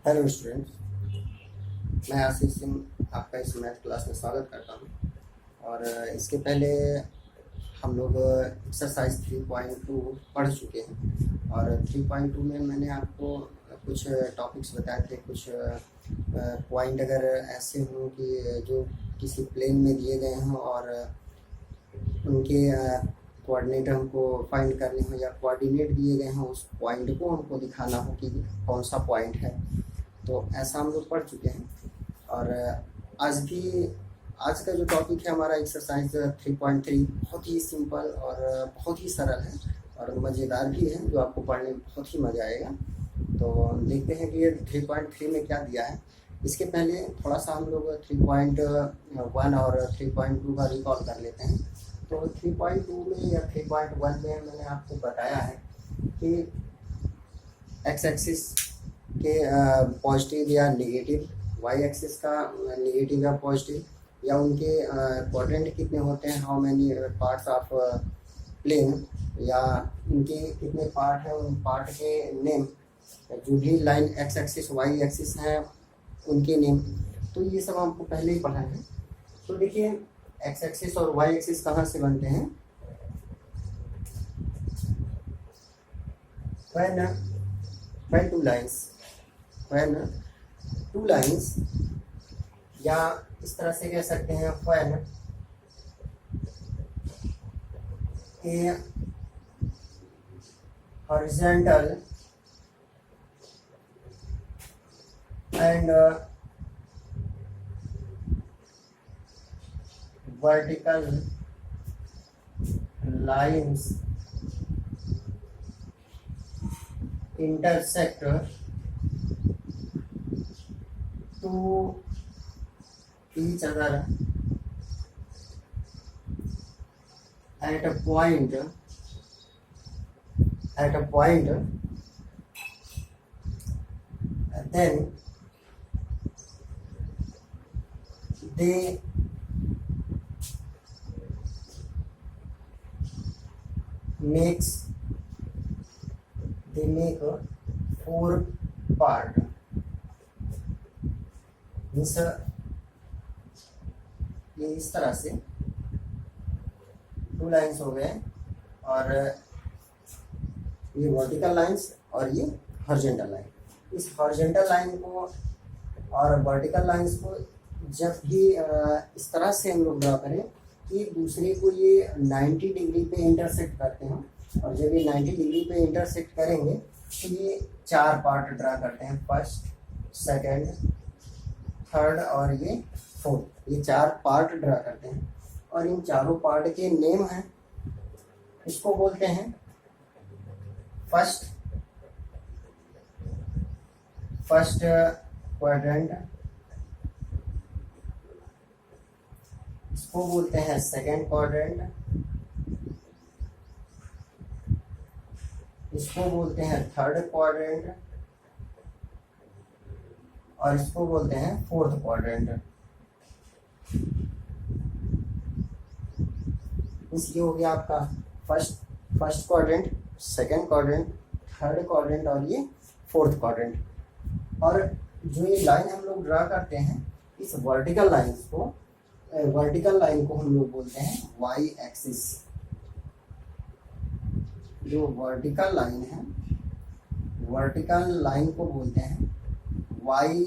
Hello students, मैं आशीष सिंह आपका इस मैथ क्लास में स्वागत करता हूं। और इसके पहले हम लोग एक्सरसाइज 3.2 पढ़ चुके हैं। और 3.2 में मैंने आपको कुछ टॉपिक्स बताए थे, कुछ पॉइंट अगर ऐसे हों कि जो किसी प्लेन में दिए गए हों और उनके कोऑर्डिनेट हमको फाइंड करने हो या कोऑर्डिनेट दिए गए हों, उस पॉइंट को हमको दिखाना हो कि कौन सा पॉइंट है। तो ऐसा हम लोग पढ़ चुके हैं। और आज का जो टॉपिक है हमारा एक्सरसाइज 3.3 बहुत ही सिंपल और बहुत ही सरल है और मज़ेदार भी है, जो आपको पढ़ने में बहुत ही मज़ा आएगा। तो देखते हैं कि ये 3.3 में क्या दिया है। इसके पहले थोड़ा सा हम लोग 3.1 और 3.2 का रिकॉल कर लेते हैं। तो 3.2 में या 3.1 में मैंने आपको बताया है कि एक्स एक्सिस के पॉजिटिव या नेगेटिव, वाई एक्सिस का नेगेटिव या पॉजिटिव, या उनके क्वाड्रेंट कितने होते हैं, how many parts of plane, या उनके कितने पार्ट हैं, उन पार्ट के नेम, जो भी line X axis Y axis हैं उनके नेम। तो ये सब हमको पहले ही पढ़ा है। तो देखिए, एक्स एक्सिस और वाई एक्सिस कहाँ से बनते हैं। when two lines, या इस तरह से कह सकते हैं when a horizontal and vertical lines intersect to each other at a point, then they make a four part। ये इस तरह से टू लाइंस हो गए, और ये वर्टिकल लाइंस और ये हॉरिजॉन्टल लाइन। इस हॉरिजॉन्टल लाइन को और वर्टिकल लाइंस को जब भी इस तरह से हम लोग ड्रा करें कि दूसरे को ये 90 डिग्री पे इंटरसेक्ट करते हैं, और जब ये 90 डिग्री पे इंटरसेक्ट करेंगे तो ये चार पार्ट ड्रा करते हैं, फर्स्ट, सेकंड, थर्ड और ये फोर्थ। ये चार पार्ट ड्रा करते हैं और इन चारों पार्ट के नेम हैं। इसको बोलते हैं फर्स्ट क्वाड्रेंट, इसको बोलते हैं सेकंड क्वाड्रेंट, इसको बोलते हैं थर्ड क्वाड्रेंट, और इसको बोलते हैं फोर्थ क्वाड्रेंट। ये हो गया आपका first quadrant, second quadrant, third quadrant और ये फोर्थ क्वाड्रेंट। और जो ये लाइन हम लोग ड्रा करते हैं, इस वर्टिकल लाइन को हम लोग बोलते हैं वाई एक्सिस। जो वर्टिकल लाइन है, वर्टिकल लाइन को बोलते हैं वाई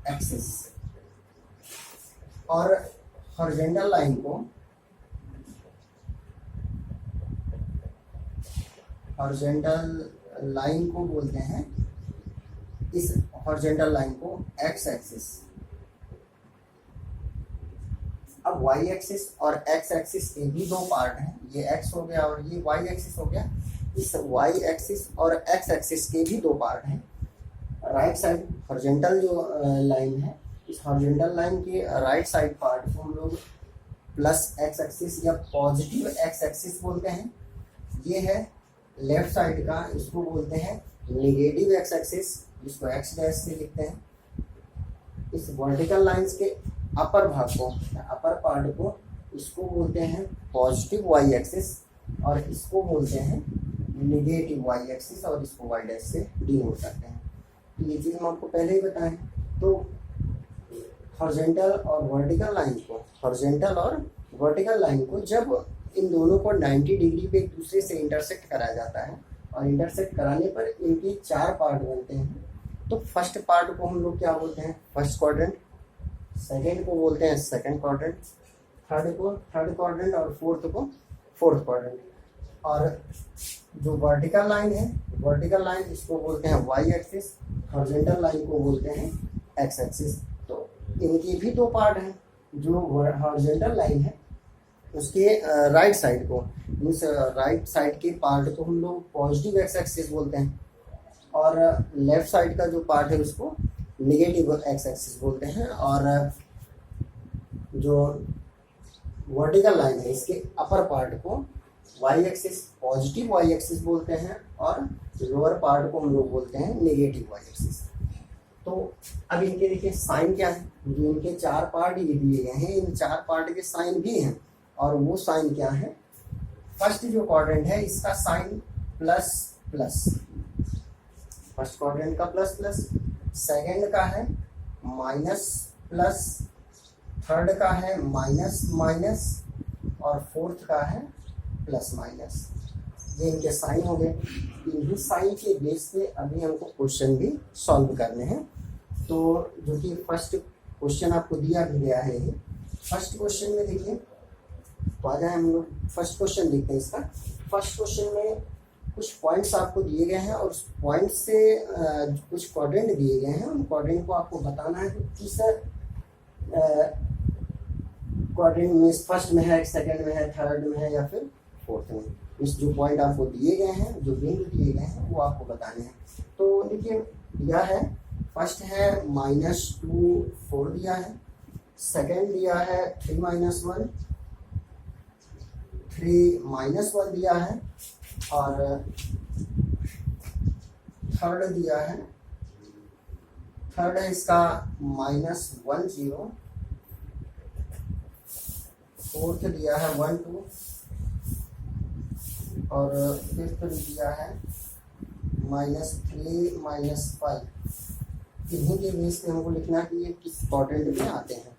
एक्सिस, और हॉरिजॉन्टल लाइन को बोलते हैं, इस हॉरिजॉन्टल लाइन को एक्स एक्सिस। अब वाई एक्सिस और एक्स एक्सिस के भी दो पार्ट हैं, ये एक्स हो गया और ये वाई एक्सिस हो गया। इस वाई एक्सिस और एक्स एक्सिस के भी दो पार्ट हैं। राइट साइड हॉरिजॉन्टल जो लाइन है, इस हॉरिजॉन्टल लाइन के राइट साइड पार्ट को हम लोग प्लस एक्स एक्सिस या पॉजिटिव एक्स एक्सिस बोलते हैं। ये है लेफ्ट साइड का, इसको बोलते हैं नेगेटिव एक्स एक्सिस, जिसको एक्स डैश से लिखते हैं। इस वर्टिकल लाइंस के अपर भाग को, अपर पार्ट को, इसको बोलते हैं पॉजिटिव वाई एक्सिस, और इसको बोलते हैं नेगेटिव वाई एक्सिस, और इसको वाई डैश से डिनोट करते हैं। ये चीज़ हम आपको पहले ही बताएं। तो हॉरिजॉन्टल और वर्टिकल लाइन को जब इन दोनों को 90 डिग्री पे एक दूसरे से इंटरसेक्ट कराया जाता है और इंटरसेक्ट कराने पर इनके 4 पार्ट बनते हैं। तो फर्स्ट पार्ट को हम लोग क्या बोलते हैं, फर्स्ट क्वाड्रेंट, सेकेंड को बोलते हैं सेकेंड क्वाड्रेंट, थर्ड को थर्ड क्वाड्रेंट और फोर्थ को फोर्थ क्वाड्रेंट। और जो वर्टिकल लाइन इसको बोलते हैं वाई एक्सिस, हॉरिजॉन्टल लाइन को बोलते हैं एक्स एक्सिस। तो इनके भी 2 पार्ट हैं। जो हॉरिजॉन्टल लाइन है उसके राइट साइड को, मीन्स राइट साइड के पार्ट को हम लोग पॉजिटिव एक्स एक्सिस बोलते हैं और लेफ्ट साइड का जो पार्ट है उसको नेगेटिव एक्स एक्सिस बोलते हैं। और जो वर्टिकल लाइन है इसके अपर पार्ट को Y axis, positive Y axis बोलते हैं और लोअर पार्ट को हम लोग बोलते हैं नेगेटिव वाई एक्सिस। तो अब इनके देखिए साइन क्या है, जो इनके 4 पार्ट ये दिए गए हैं, इन 4 पार्ट के साइन भी हैं। और वो साइन क्या है, फर्स्ट जो क्वाड्रेंट है इसका sign plus plus, first quadrant का प्लस प्लस, सेकंड का है माइनस प्लस, थर्ड का है माइनस माइनस और फोर्थ का है प्लस माइनस। ये इनके साइन हो गए। इन्हीं साइन के बेस पे अभी हमको क्वेश्चन भी सॉल्व करने हैं। तो जो कि फर्स्ट क्वेश्चन आपको दिया भी गया है, फर्स्ट क्वेश्चन में देखिए, तो आ जाए हम लोग फर्स्ट क्वेश्चन देखते हैं इसका। फर्स्ट क्वेश्चन में कुछ पॉइंट्स आपको दिए गए हैं और उस पॉइंट से कुछ क्वाड्रेंट दिए गए हैं। उन क्वाड्रेंट को आपको बताना है कि किस क्वाड्रेंट में, फर्स्ट में है, सेकंड में है, थर्ड में है या फिर फोर्थ में। इस जो पॉइंट आपको दिए गए हैं, जो बिंदु दिए गए हैं, वो आपको बताने हैं। तो देखिए यह है, फर्स्ट है -2 4 दिया है, सेकंड दिया है 3 - 1 3 -1 दिया है और थर्ड दिया है, थर्ड है इसका -1 0, फोर्थ दिया है 1 2 और फिफ्थ दिया है -3 -5। इन्हीं के बेस पे हमको लिखना है कि ये किस क्वाड्रेंट में आते हैं।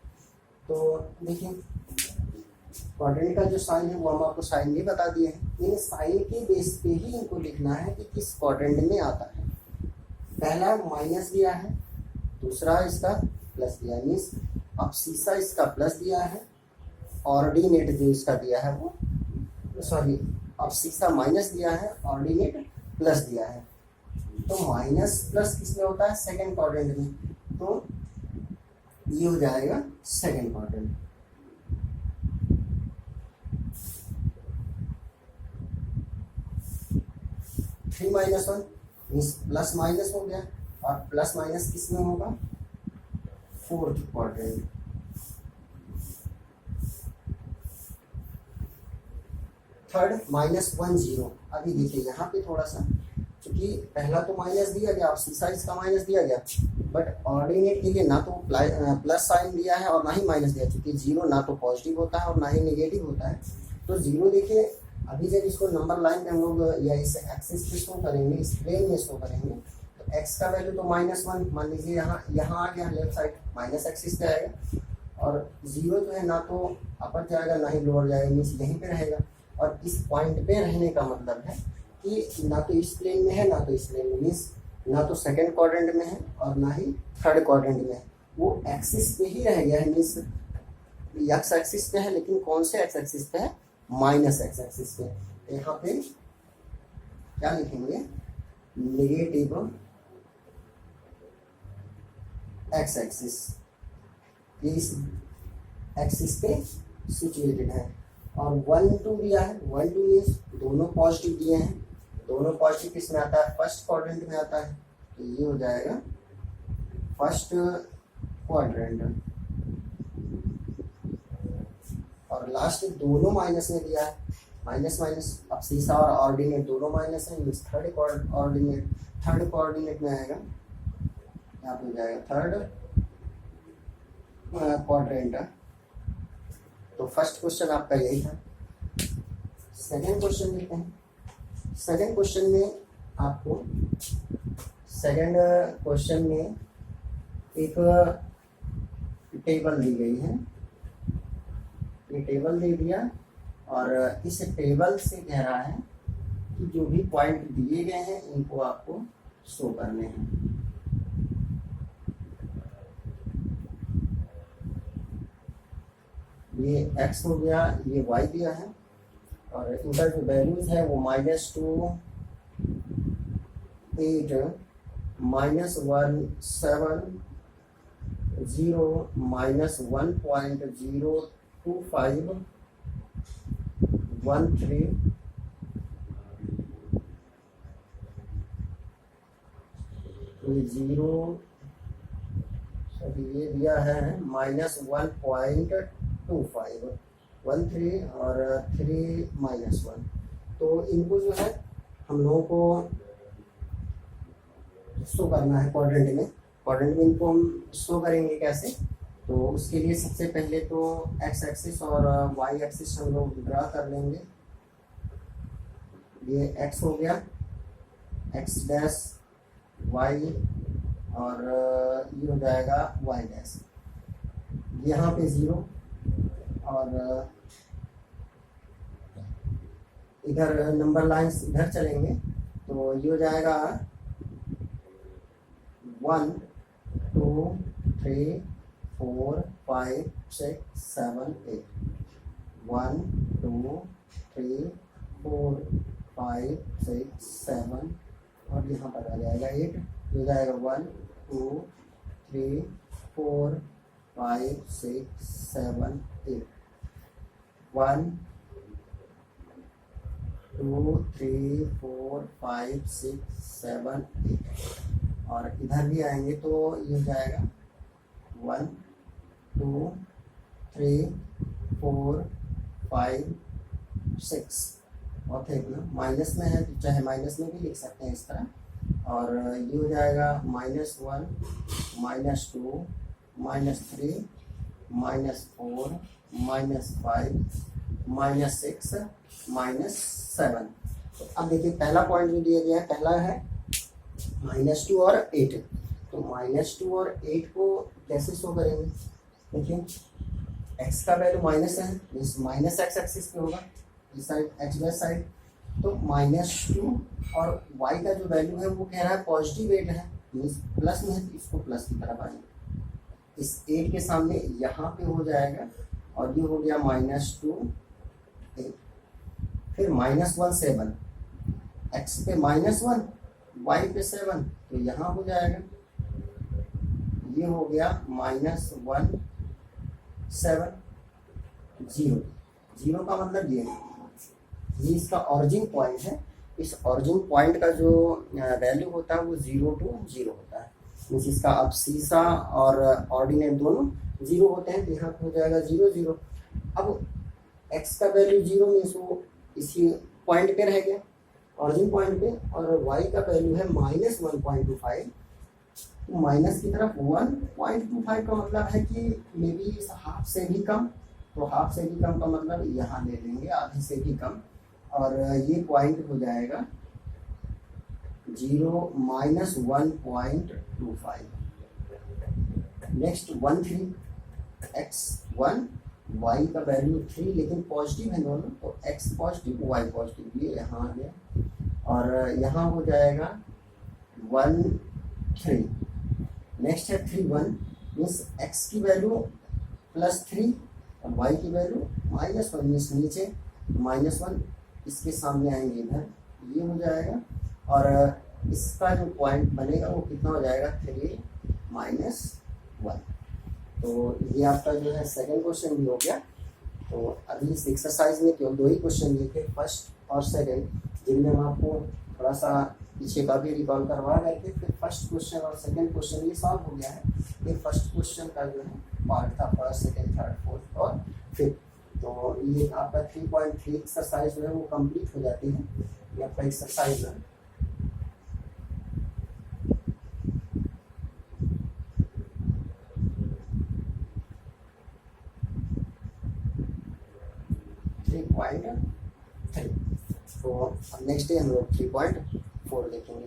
तो देखिए क्वाड्रेंट का जो साइन है वो हम आपको साइन भी बता दिए हैं। इन साइन के बेस पे ही इनको लिखना है कि किस क्वाड्रेंट में आता है। पहला माइनस दिया है, दूसरा इसका प्लस दिया है, मीन्स अब शीशा इसका प्लस दिया है, ऑर्डिनेट जो इसका दिया है वो, सॉरी अब शीशा माइनस दिया है, ऑर्डिनेट प्लस दिया है। तो माइनस प्लस किसमें होता है, सेकंड क्वाड्रेंट में। तो ये हो जाएगा second quadrant. Three -1 means plus minus हो गया और प्लस माइनस किसमें होगा, फोर्थ क्वाड्रेंट। थर्ड -1 0। अभी देखिए यहाँ पे थोड़ा सा, क्योंकि पहला तो माइनस दिया गया, अब शीशा इसका माइनस दिया गया, बट ऑर्डिनेट के लिए ना तो प्लस साइन दिया है और ना ही माइनस दिया, क्योंकि 0 ना तो पॉजिटिव होता है और ना ही नेगेटिव होता है। तो 0 देखिए, अभी जब इसको नंबर लाइन पे हम लोग या इस एक्सिस पे शो करेंगे, इस प्लेन में शो करेंगे, तो x का वैल्यू तो -1 मान लीजिए, यहाँ आ गया, लेफ्ट साइड माइनस एक्सिस पे आएगा। और 0 जो है ना तो अपर जाएगा ना ही लोअर जाएगा, मीन्स यहीं पे रहेगा। और इस पॉइंट पे रहने का मतलब है कि ना तो इस प्लेन में है ना तो इस प्लेन में, मीन्स ना तो सेकंड क्वाड्रेंट में है और ना ही थर्ड क्वाड्रेंट में है। वो एक्सिस पे ही रह गया है, मीन्स एक्स एक्सिस पे है, लेकिन कौन से एक्स एक्सिस पे है, माइनस एक्स एक्सिस पे। यहाँ पे क्या लिखेंगे, नेगेटिव एक्स एक्सिस, ये इस एक्सिस पे सिचुएटेड है। और 1 2 दिया है, 1 2 मीन्स दोनों पॉजिटिव दिए हैं, दोनों पॉजिटिव किस में आता है, फर्स्ट क्वाड्रेंट में आता है। तो ये हो जाएगा फर्स्ट क्वाड्रेंट। और लास्ट दोनों माइनस में दिया है, माइनस माइनस, अब शीशा और ऑर्डिनेट दोनों माइनस है, मीन्स थर्ड कोऑर्डिनेट में आएगा, यहाँ पे हो जाएगा थर्ड क्वाड्रेंट। तो फर्स्ट क्वेश्चन आपका यही था। सेकंड क्वेश्चन देखते हैं। सेकंड क्वेश्चन में आपको सेकंड क्वेश्चन में एक टेबल दी गई है, ये टेबल दे दिया और इस टेबल से कह रहा है कि जो भी पॉइंट दिए गए हैं इनको आपको शो करने हैं। ये x हो गया, ये y दिया है और इनका जो वैल्यूज है वो -2, -8, -1, 7, 0, -1.025, 13, ये 0, सॉरी ये दिया है -1.25, 13 और 3 -1। तो इनको जो है हम लोगों को शो करना है क्वाड्रेंट में। क्वाड्रेंट में इनको हम शो करेंगे कैसे, तो उसके लिए सबसे पहले तो x एक्सिस और y एक्सिस हम लोग ड्रा कर लेंगे। ये x हो गया, x डैश y और ये हो जाएगा y डैश, यहाँ पे 0 और इधर नंबर लाइंस इधर चलेंगे तो ये हो जाएगा 1 2 3 4 5 6 7 8, 1 2 3 4 5 6 7 और यहाँ पर आ जाएगा 8, हो जाएगा 1 2 3 4 5 6 7 8, 1 2 3 4 5 6 7 8 और इधर भी आएंगे तो ये हो जाएगा 1 2 3 4 5 6 और थे माइनस में है तो चाहे माइनस में भी लिख सकते हैं इस तरह, और ये हो जाएगा -1 -2 -3 -4 -5 -6 -7। तो अब देखिए पहला पॉइंट जो दिया गया है, पहला है -2 और 8, तो -2 और 8 को कैसे शो करेंगे। देखिए x का वैल्यू माइनस है, माइनस x एक्सिस पे होगा इस साइड, x वाई साइड, तो -2 और y का जो वैल्यू है वो कह रहा है पॉजिटिव 8 है, मीन्स प्लस में है तो इसको प्लस की तरफ आएंगे, इस 8 के सामने यहाँ पे हो जाएगा और ये हो गया -2 8, फिर -1 7, x पे -1 y पे 7 तो यहाँ हो जाएगा, ये हो गया -1 7 0, 0 का मतलब ये इसका ऑरिजिन पॉइंट है। इस ऑरिजिन पॉइंट का जो वैल्यू होता है वो 0 to 0 होता है, मीन्स इसका अब सीसा और ऑर्डिनेट दोनों 0 होते हैं, तो यहाँ हो जाएगा 0 0। अब x का वैल्यू 0 मीन्स वो इसी पॉइंट पे रह गया, ऑरिजिन पॉइंट पे, और y का वैल्यू है -1.25, तो माइनस की तरफ 1.25 का मतलब है कि मे बी हाफ से भी कम, तो हाफ से भी कम का मतलब यहाँ ले लेंगे आधे से भी कम, और ये पॉइंट हो जाएगा 0 -1.25। नेक्स्ट 1 3, x 1 y का वैल्यू 3, लेकिन पॉजिटिव है दोनों, तो x पॉजिटिव y पॉजिटिव, ये यहाँ आ गया, और यहाँ हो जाएगा 1 3। नेक्स्ट है 3 1, मीन्स x की वैल्यू +3 और y की वैल्यू -1, मीन्स नीचे -1, इसके सामने आएंगे इधर, ये हो जाएगा, और इसका जो पॉइंट बनेगा वो कितना हो जाएगा 3 -1। तो ये आपका जो है सेकंड क्वेश्चन भी हो गया। तो अभी इस एक्सरसाइज में केवल 2 ही क्वेश्चन दिए थे, फर्स्ट और सेकंड, जिनमें हम आपको थोड़ा सा पीछे का भी रिकॉल करवा रहे थे। फिर फर्स्ट क्वेश्चन और सेकंड क्वेश्चन ये सॉल्व हो गया है। ये फर्स्ट क्वेश्चन का जो है पार्ट था, फर्स्ट सेकंड थर्ड फोर्थ और फिफ्थ। तो ये आपका 3.3 एक्सरसाइज जो है वो कंप्लीट हो जाती है, ये आपका एक्सरसाइज है। तो नेक्स्ट डे हम लोग 3.4 देखेंगे।